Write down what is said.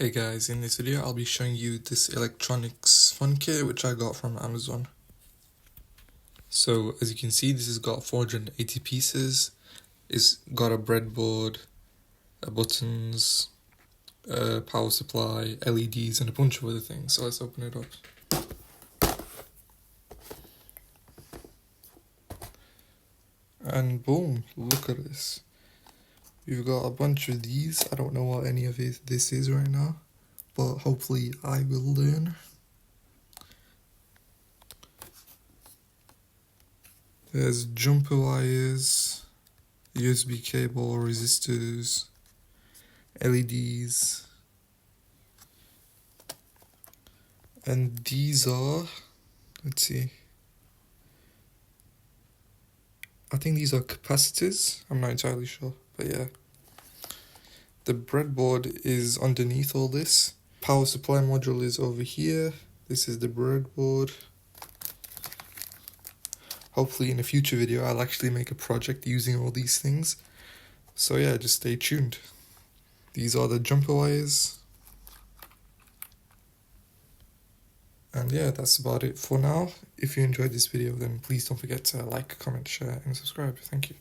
Hey guys, in this video I'll be showing you this electronics fun kit which I got from Amazon. So as you can see, this has got 480 pieces. It's got a breadboard, buttons, power supply, LEDs and a bunch of other things. So let's open it up. And boom, look at this. We've got a bunch of these. I don't know what any of this is right now, but hopefully I will learn. There's jumper wires, USB cable, resistors, LEDs, and these are, let's see, I think these are capacitors. I'm not entirely sure, but yeah. The breadboard is underneath all this. Power supply module is over here. This is the breadboard. Hopefully in a future video I'll actually make a project using all these things. So yeah, just stay tuned. These are the jumper wires. And yeah, that's about it for now. If you enjoyed this video, then please don't forget to like, comment, share and subscribe. Thank you.